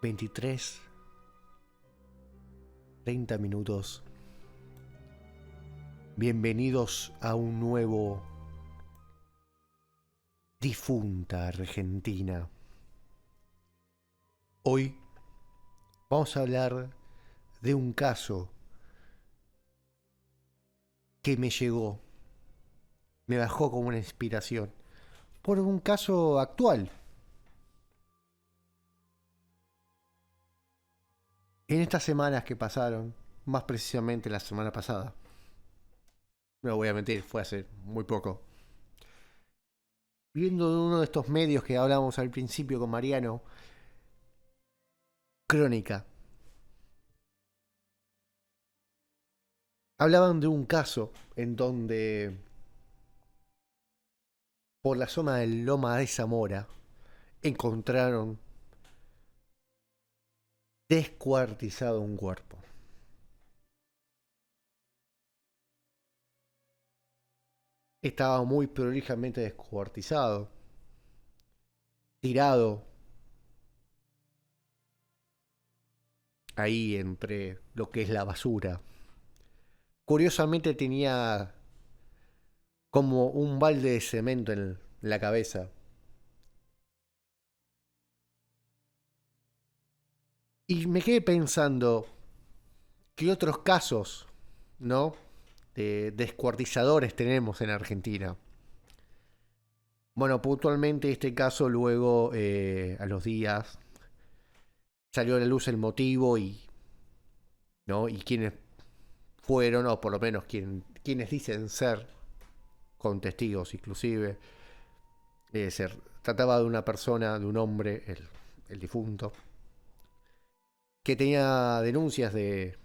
23, 30 minutos. Bienvenidos a un nuevo Difunta Argentina. Hoy vamos a hablar de un caso que me llegó, me bajó como una inspiración, por un caso actual. En estas semanas que pasaron, más precisamente la semana pasada, no voy a mentir, fue hace muy poco, viendo de uno de estos medios que hablábamos al principio con Mariano, Crónica, hablaban de un caso en donde por la zona del Loma de Zamora encontraron descuartizado un cuerpo. Estaba muy prolijamente descuartizado, tirado ahí entre lo que es la basura. Curiosamente tenía como un balde de cemento en la cabeza. Y me quedé pensando, ¿qué otros casos, no? De descuartizadores tenemos en Argentina. Bueno, puntualmente este caso luego, a los días, salió a la luz el motivo ¿no? Y quiénes fueron, o por lo menos quienes dicen ser, con testigos inclusive. Se trataba de una persona, de un hombre, el difunto, que tenía denuncias de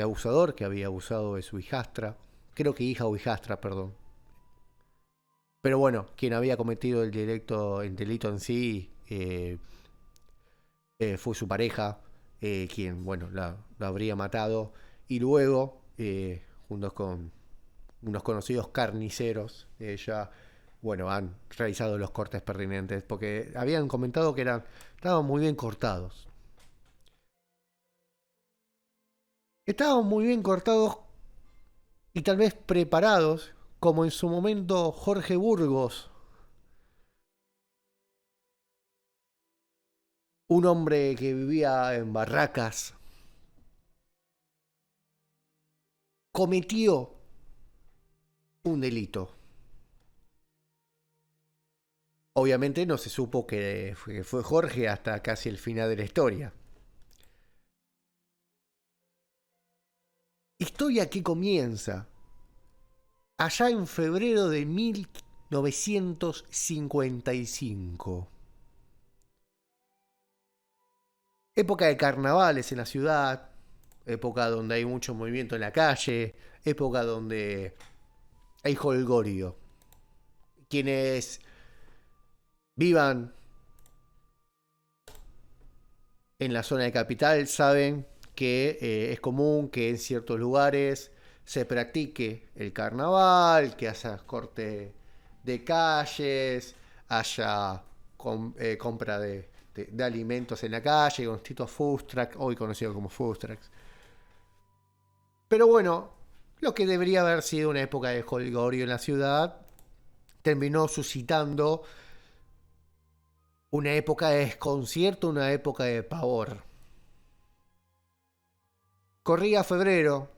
abusador, que había abusado de su hijastra, creo que hija o hijastra, perdón. Pero bueno, quien había cometido el delito en sí fue su pareja, quien, bueno, la habría matado. Y luego, juntos con unos conocidos carniceros de ella, bueno, han realizado los cortes pertinentes, porque habían comentado que estaban muy bien cortados. Estaban muy bien cortados y tal vez preparados, como en su momento Jorge Burgos, un hombre que vivía en barracas, cometió un delito. Obviamente no se supo que fue Jorge hasta casi el final de la historia. Historia que comienza allá en febrero de 1955. Época de carnavales en la ciudad, época donde hay mucho movimiento en la calle, época donde hay jolgorio. Quienes vivan en la zona de capital saben que es común que en ciertos lugares se practique el carnaval, que haya corte de calles, haya compra de alimentos en la calle, con distintos food trucks, hoy conocido como food trucks. Pero bueno, lo que debería haber sido una época de jolgorio en la ciudad terminó suscitando una época de desconcierto, una época de pavor. Corría febrero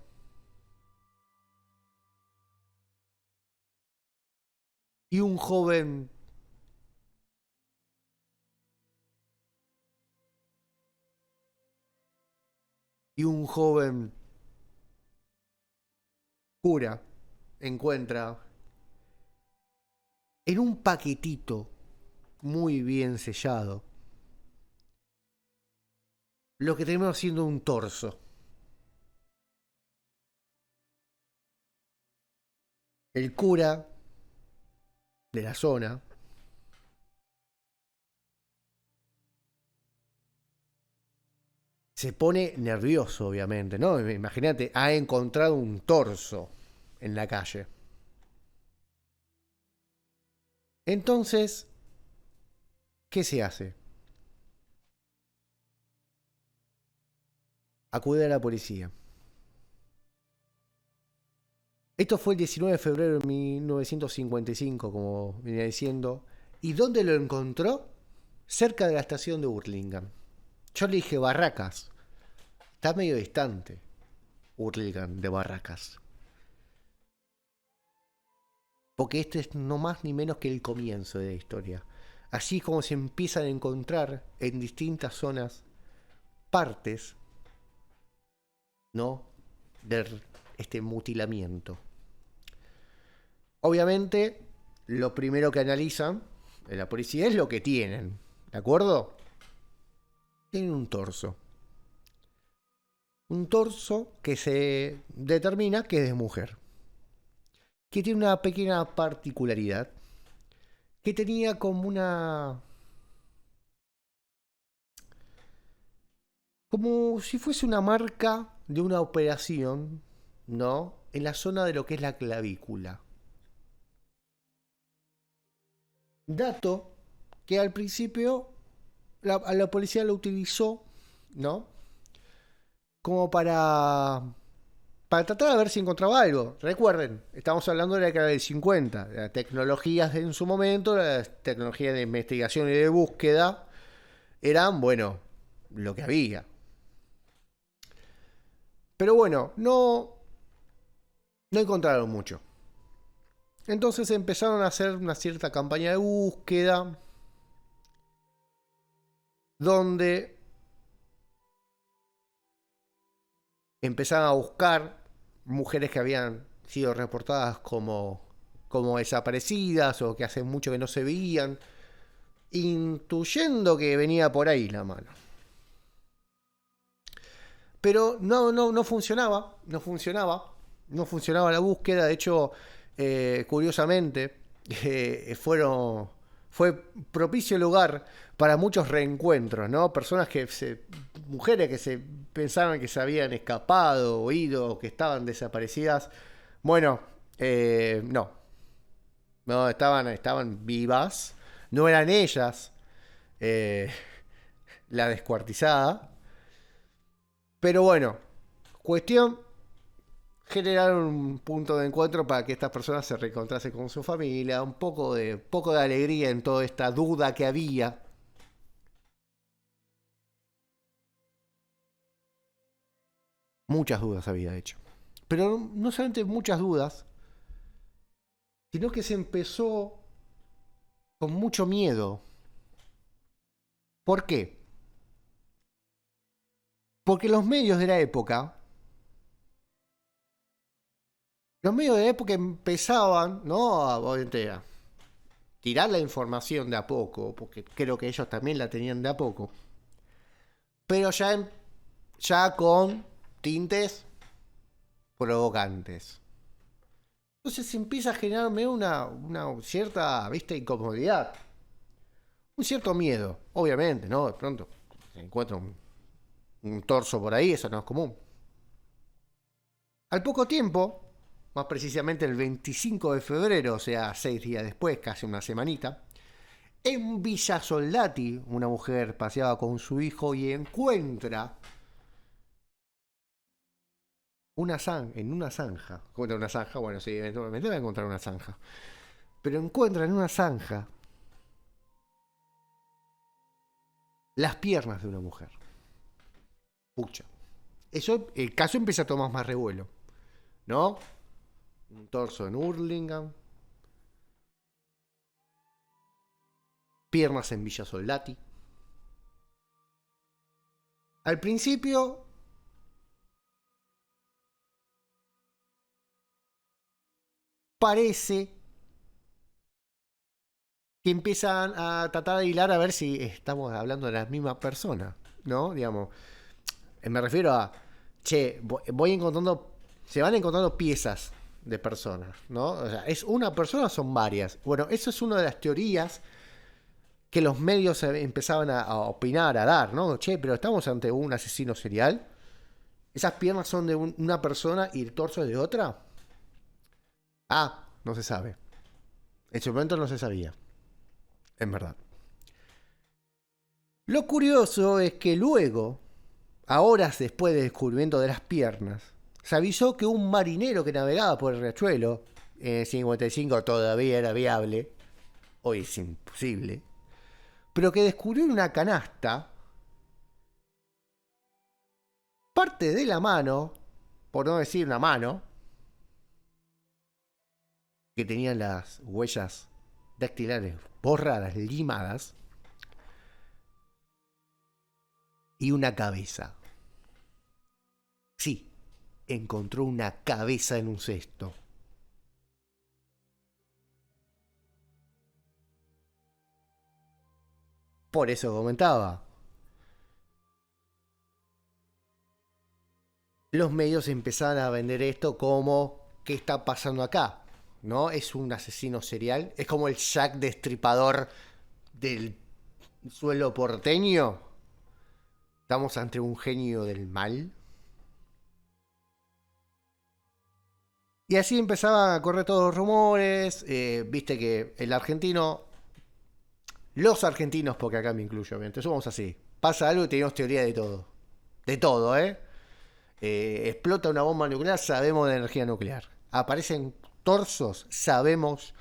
y un joven y un joven cura encuentra en un paquetito muy bien sellado lo que terminó siendo un torso. El cura de la zona se pone nervioso, obviamente, ¿no? Imagínate, ha encontrado un torso en la calle. Entonces, ¿qué se hace? acude a la policía. Esto fue el 19 de febrero de 1955, como venía diciendo. ¿Y dónde lo encontró? Cerca de la estación de Hurlingham. Yo le dije Barracas. Está medio distante Hurlingham de Barracas. Porque este es no más ni menos que el comienzo de la historia. Así como se empiezan a encontrar en distintas zonas partes, ¿no?, de este mutilamiento. Obviamente, lo primero que analizan en la policía es lo que tienen, ¿de acuerdo? Tienen un torso. Un torso que se determina que es de mujer. Que tiene una pequeña particularidad. Que tenía como una... como si fuese una marca de una operación, ¿no?, en la zona de lo que es la clavícula. Dato que al principio a la policía lo utilizó, ¿no?, como para tratar de ver si encontraba algo. Recuerden, estamos hablando de la década del 50, de las tecnologías en su momento, las tecnologías de investigación y de búsqueda eran, bueno, lo que había. Pero bueno, no encontraron mucho. Entonces empezaron a hacer una cierta campaña de búsqueda donde empezaron a buscar mujeres que habían sido reportadas como desaparecidas o que hace mucho que no se veían, intuyendo que venía por ahí la mano. Pero no funcionaba la búsqueda. De hecho, curiosamente, fue propicio lugar para muchos reencuentros, ¿no? Mujeres que se pensaban que se habían escapado o ido, que estaban desaparecidas. Bueno, no, estaban vivas. No eran ellas la descuartizada. Pero bueno, cuestión, generaron un punto de encuentro para que estas personas se reencontrasen con su familia, un poco de alegría en toda esta duda que había. Muchas dudas había, de hecho. Pero no solamente muchas dudas, sino que se empezó con mucho miedo. ¿Por qué? Porque los medios de la época empezaban, ¿no?, obviamente, a tirar la información de a poco, porque creo que ellos también la tenían de a poco, pero ya con tintes provocantes. Entonces se empieza a generarme una cierta, ¿viste?, incomodidad, un cierto miedo, obviamente, ¿no? De pronto se encuentra un torso por ahí, eso no es común. Al poco tiempo, más precisamente el 25 de febrero, o sea, 6 días después, casi una semanita, en Villa Soldati, una mujer paseaba con su hijo y encuentra en una zanja. ¿Encuentra una zanja? Bueno, sí, eventualmente va a encontrar una zanja. Pero encuentra en una zanja las piernas de una mujer. Pucha. Eso, el caso empieza a tomar más revuelo, ¿no? Un torso en Hurlingham, piernas en Villa Soldati. Al principio parece que empiezan a tratar de hilar a ver si estamos hablando de la misma persona, ¿no? Digamos, me refiero a, che, voy encontrando, se van encontrando piezas de personas, ¿no? O sea, ¿es una persona o son varias? Bueno, eso es una de las teorías que los medios empezaban a opinar, a dar, ¿no? Che, pero estamos ante un asesino serial. ¿Esas piernas son de una persona y el torso es de otra? Ah, no se sabe. En su momento no se sabía. En verdad. Lo curioso es que luego a horas después del descubrimiento de las piernas, se avisó que un marinero que navegaba por el riachuelo, en el 55 todavía era viable, hoy es imposible, pero que descubrió en una canasta parte de la mano, por no decir una mano, que tenía las huellas dactilares borradas, limadas, y una cabeza. Sí, encontró una cabeza en un cesto. Por eso comentaba. Los medios empezaron a vender esto como ¿qué está pasando acá? ¿No? Es un asesino serial. Es como el Jack Destripador del suelo porteño. Estamos ante un genio del mal. Y así empezaban a correr todos los rumores. Viste que el argentino, los argentinos, porque acá me incluyo, obviamente, somos así. Pasa algo y tenemos teoría de todo. De todo, ¿eh? Explota una bomba nuclear, sabemos de energía nuclear. Aparecen torsos, sabemos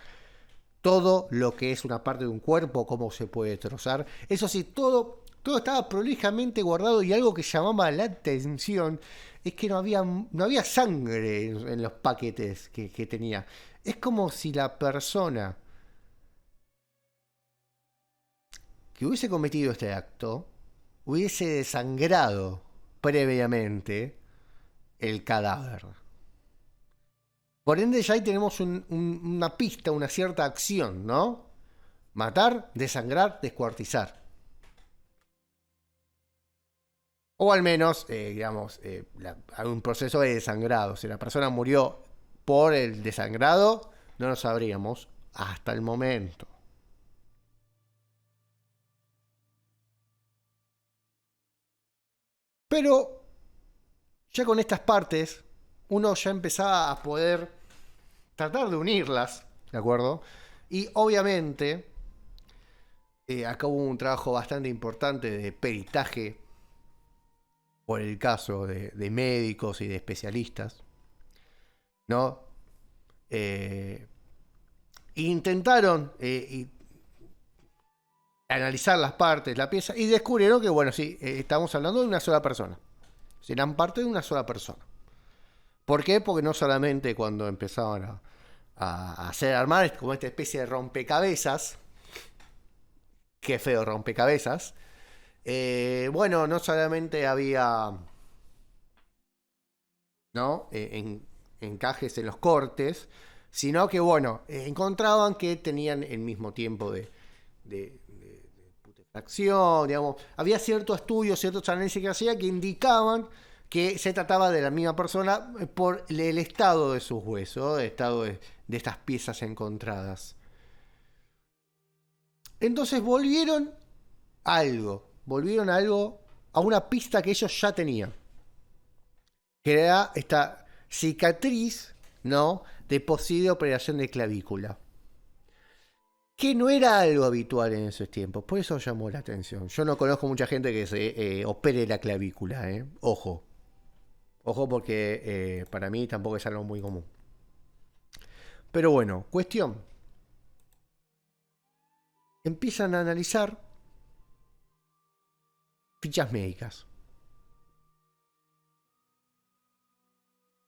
todo lo que es una parte de un cuerpo, cómo se puede trozar. Eso sí, todo estaba prolijamente guardado, y algo que llamaba la atención es que no había sangre en los paquetes que tenía. Es como si la persona que hubiese cometido este acto hubiese desangrado previamente el cadáver. Por ende, ya ahí tenemos una pista, una cierta acción, ¿no? Matar, desangrar, descuartizar. O al menos, digamos, hay un proceso de desangrado. Si la persona murió por el desangrado, no lo sabríamos hasta el momento. Pero ya con estas partes, uno ya empezaba a poder tratar de unirlas, ¿de acuerdo? Y obviamente, acá hubo un trabajo bastante importante de peritaje por el caso de médicos y de especialistas, ¿no? Eh, Intentaron analizar las partes, la pieza, y descubrieron que, bueno, sí, estamos hablando de una sola persona. Serán parte de una sola persona. ¿Por qué? Porque no solamente cuando empezaban a hacer armar como esta especie de rompecabezas, qué feo rompecabezas, bueno, no solamente había, ¿no? Encajes en los cortes, sino que, bueno, encontraban que tenían el mismo tiempo de putrefacción, digamos. Había ciertos estudios, ciertos análisis que hacía que indicaban que se trataba de la misma persona por el estado de sus huesos, el estado de estas piezas encontradas. Entonces volvieron a algo, a una pista que ellos ya tenían, que era esta cicatriz, ¿no? De posible operación de clavícula. Que no era algo habitual en esos tiempos, por eso llamó la atención. Yo no conozco mucha gente que se opere la clavícula, ¿eh? Ojo. Ojo porque para mí tampoco es algo muy común. Pero bueno, cuestión. Empiezan a analizar fichas médicas.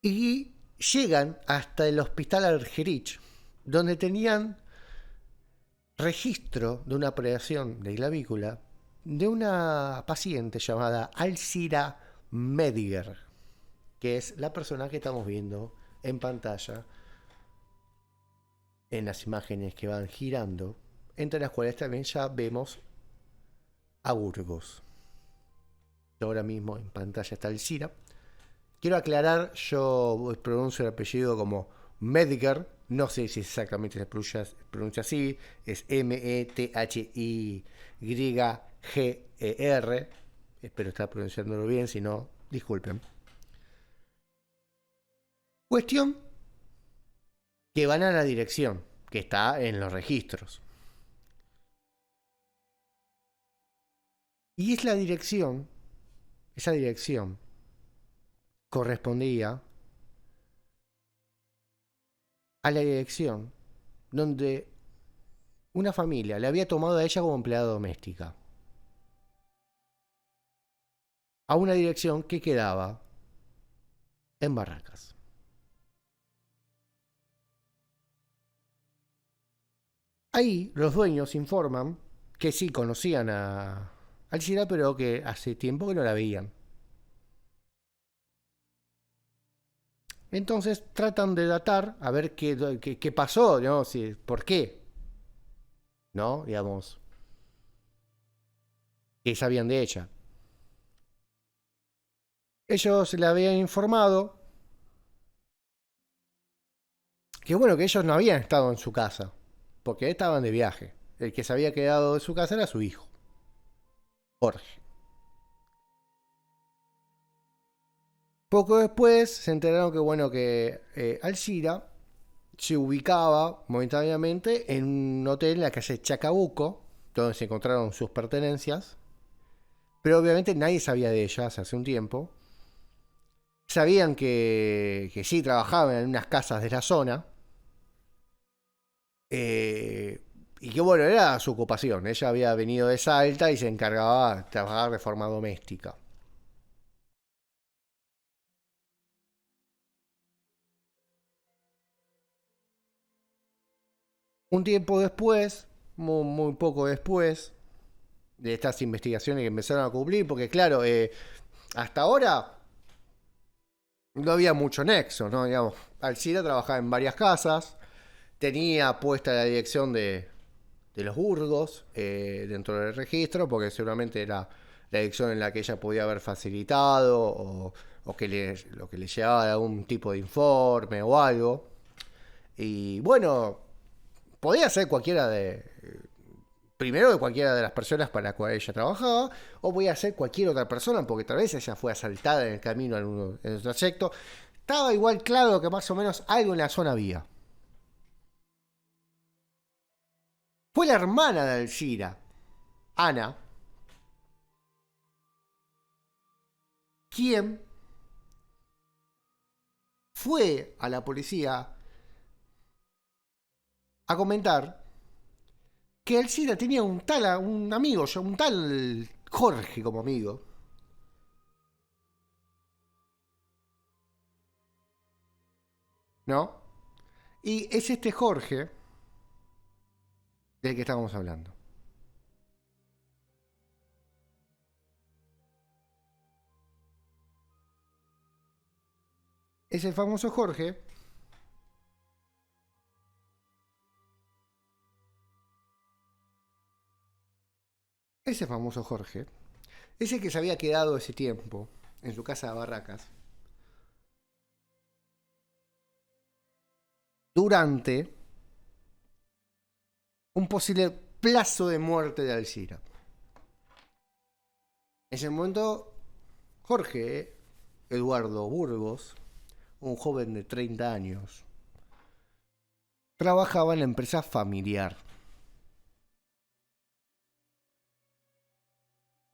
Y llegan hasta el hospital Argerich, donde tenían registro de una operación de clavícula de una paciente llamada Alcira Mediger, que es la persona que estamos viendo en pantalla en las imágenes que van girando, entre las cuales también ya vemos a Burgos. Ahora mismo en pantalla está Alcira. Quiero aclarar, yo pronuncio el apellido como Mediger, no sé si exactamente se pronuncia así, es Methyger, espero estar pronunciándolo bien, si no, disculpen. Cuestión que van a la dirección, que está en los registros. Y es la dirección esa dirección correspondía a la dirección donde una familia le había tomado a ella como empleada doméstica. A una dirección que quedaba en Barracas. Ahí los dueños informan que sí conocían a Alcira, pero que hace tiempo que no la veían. Entonces tratan de datar a ver qué pasó, ¿no? Si, ¿por qué? ¿No? Digamos, ¿qué sabían de ella? Ellos le habían informado que bueno, que ellos no habían estado en su casa, porque estaban de viaje. El que se había quedado en su casa era su hijo, Jorge. Poco después se enteraron que bueno, que Alcira se ubicaba momentáneamente en un hotel en la calle Chacabuco, donde se encontraron sus pertenencias, pero obviamente nadie sabía de ellas hace un tiempo. Sabían que sí trabajaban en unas casas de la zona, eh, y que bueno, era su ocupación. Ella había venido de Salta y se encargaba de trabajar de forma doméstica. Un tiempo después, muy poco después, de estas investigaciones que empezaron a cumplir, porque claro, hasta ahora no había mucho nexo, ¿no? Digamos, Alcira trabajaba en varias casas, tenía puesta la dirección de los Burgos dentro del registro, porque seguramente era la dirección en la que ella podía haber facilitado o lo que le llevaba de algún tipo de informe o algo. Y bueno, podía ser cualquiera primero de cualquiera de las personas para las cuales ella trabajaba, o podía ser cualquier otra persona, porque tal vez ella fue asaltada en el camino en el trayecto. Estaba igual claro que más o menos algo en la zona había. Fue la hermana de Alcira, Ana, quien fue a la policía a comentar que Alcira tenía un amigo, un tal Jorge como amigo, ¿no? Y es este Jorge del que estábamos hablando. Ese famoso Jorge, ese famoso Jorge, ese que se había quedado ese tiempo en su casa de Barracas, durante un posible plazo de muerte de Alcira. En ese momento, Jorge Eduardo Burgos, un joven de 30 años, trabajaba en la empresa familiar.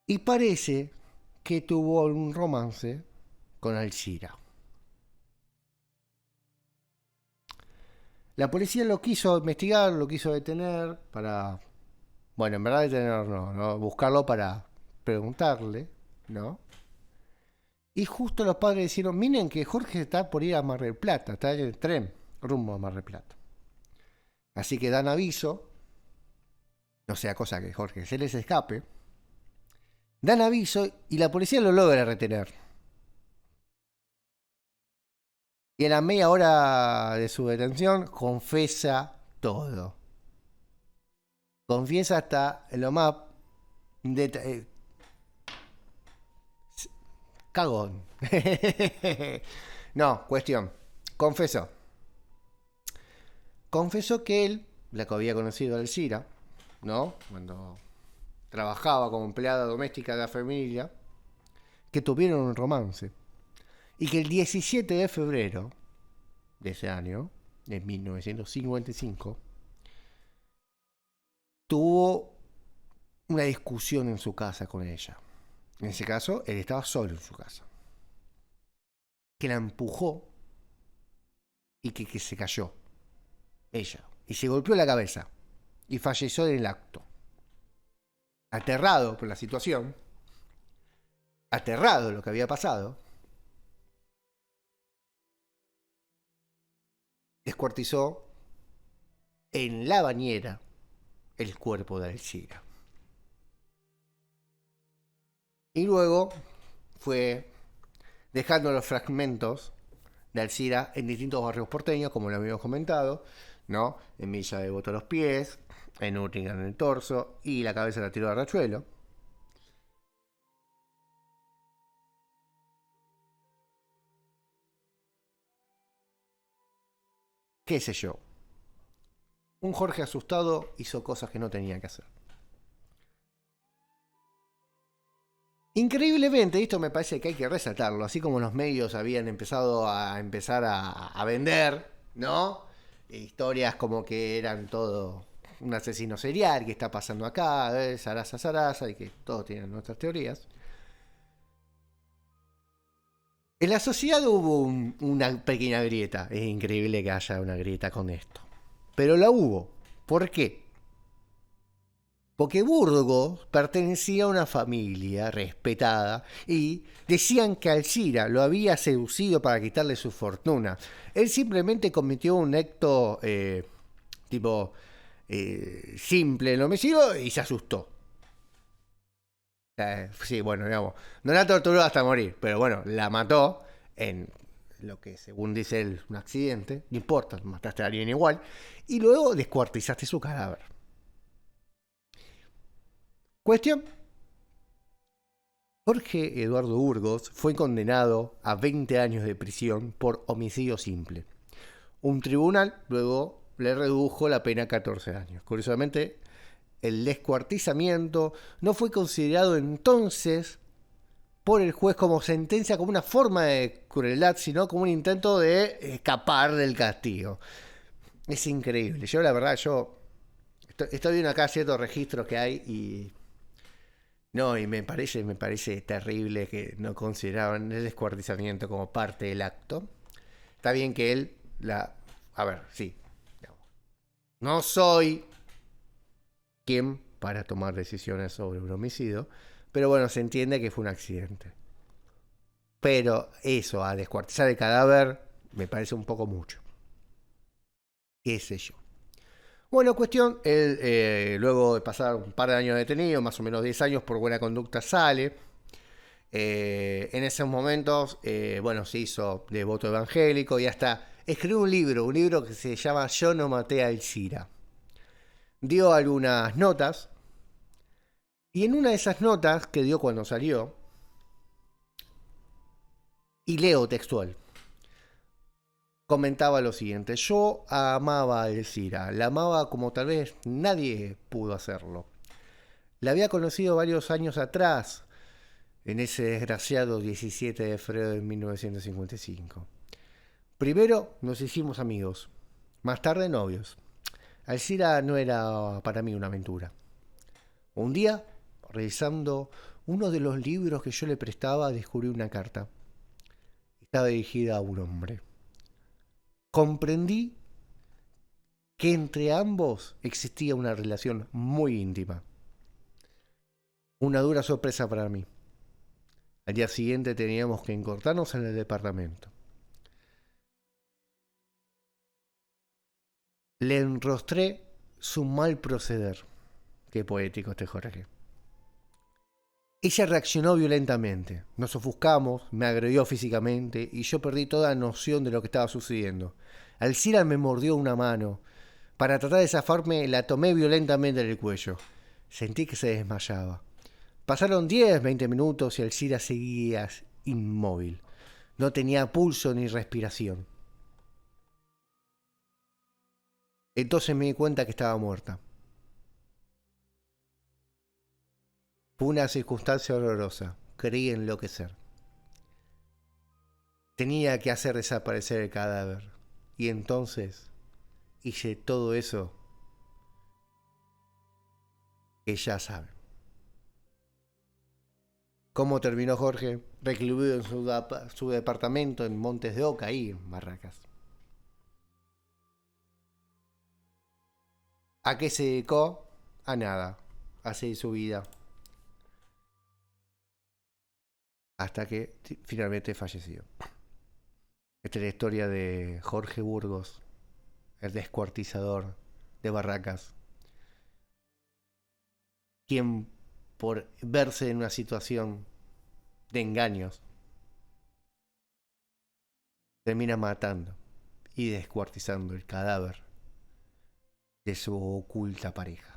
Y parece que tuvo un romance con Alcira. La policía lo quiso investigar, lo quiso detener para... Bueno, en verdad detener no, buscarlo para preguntarle, ¿no? Y justo los padres dijeron, miren que Jorge está por ir a Mar del Plata, está en el tren rumbo a Mar del Plata. Así que dan aviso, no sea cosa que Jorge se les escape, dan aviso y la policía lo logra retener. Y en la media hora de su detención confiesa todo. Confiesa hasta lo más de, cagón. No, cuestión. Confesó. Confesó que él, la que había conocido a Alcira, ¿no? Cuando trabajaba como empleada doméstica de la familia, que tuvieron un romance. Y que el 17 de febrero de ese año, de 1955, tuvo una discusión en su casa con ella. En ese caso, él estaba solo en su casa. Que la empujó y que se cayó. Ella. Y se golpeó la cabeza. Y falleció en el acto. Aterrado por la situación. Aterrado de lo que había pasado. Descuartizó en la bañera el cuerpo de Alcira. Y luego fue dejando los fragmentos de Alcira en distintos barrios porteños, como lo habíamos comentado, ¿no? En Villa Devoto los pies, en Urlingan en el torso y la cabeza la tiró de Rachuelo. ¿Qué sé yo? Un Jorge asustado hizo cosas que no tenía que hacer. Increíblemente, esto me parece que hay que resaltarlo, así como los medios habían empezado a vender, ¿no? Historias como que eran todo un asesino serial, que está pasando acá, zaraza, zaraza, y que todos tienen nuestras teorías. En la sociedad hubo una pequeña grieta, es increíble que haya una grieta con esto. Pero la hubo. ¿Por qué? Porque Burgos pertenecía a una familia respetada y decían que Alcira lo había seducido para quitarle su fortuna. Él simplemente cometió un acto tipo simple en homicidio y se asustó. Sí, bueno, digamos, no la torturó hasta morir, pero bueno, la mató en lo que según dice él un accidente, no importa, mataste a alguien igual, y luego descuartizaste su cadáver. Cuestión: Jorge Eduardo Burgos fue condenado a 20 años de prisión por homicidio simple. Un tribunal luego le redujo la pena a 14 años. Curiosamente, el descuartizamiento no fue considerado entonces por el juez como sentencia, como una forma de crueldad, sino como un intento de escapar del castigo. Es increíble. Yo, la verdad, estoy viendo acá ciertos registros que hay y no, y me parece terrible que no consideraban el descuartizamiento como parte del acto. Está bien que él a ver, sí. No soy quien para tomar decisiones sobre un homicidio, pero bueno, se entiende que fue un accidente. Pero eso, a descuartizar el cadáver, me parece un poco mucho. ¿Qué sé yo? Bueno, cuestión, él luego de pasar un par de años detenido, más o menos 10 años por buena conducta, sale. En esos momentos, bueno, se hizo devoto evangélico y hasta escribió un libro que se llama Yo no maté a Alcira. Dio algunas notas y en una de esas notas que dio cuando salió, y leo textual, comentaba lo siguiente: yo amaba a Alcira, la amaba como tal vez nadie pudo hacerlo. La había conocido varios años atrás, en ese desgraciado 17 de febrero de 1955. Primero nos hicimos amigos, más tarde novios. Alcira no era para mí una aventura. Un día, revisando uno de los libros que yo le prestaba, descubrí una carta. Estaba dirigida a un hombre. Comprendí que entre ambos existía una relación muy íntima. Una dura sorpresa para mí. Al día siguiente teníamos que encontrarnos en el departamento. Le enrostré su mal proceder. Qué poético este Jorge. Ella reaccionó violentamente. Nos ofuscamos, me agredió físicamente y yo perdí toda noción de lo que estaba sucediendo. Alcira me mordió una mano. Para tratar de zafarme, la tomé violentamente del cuello. Sentí que se desmayaba. Pasaron 10, 20 minutos y Alcira seguía inmóvil. No tenía pulso ni respiración. Entonces me di cuenta que estaba muerta. Fue una circunstancia horrorosa. Creí enloquecer. Tenía que hacer desaparecer el cadáver. Y entonces hice todo eso que ya saben. ¿Cómo terminó Jorge? Recluido en su departamento en Montes de Oca, ahí en Barracas. ¿A qué se dedicó? A nada. A seguir su vida. Hasta que finalmente falleció. Esta es la historia de Jorge Burgos, el descuartizador de Barracas, quien por verse en una situación de engaños termina matando y descuartizando el cadáver de su oculta pareja.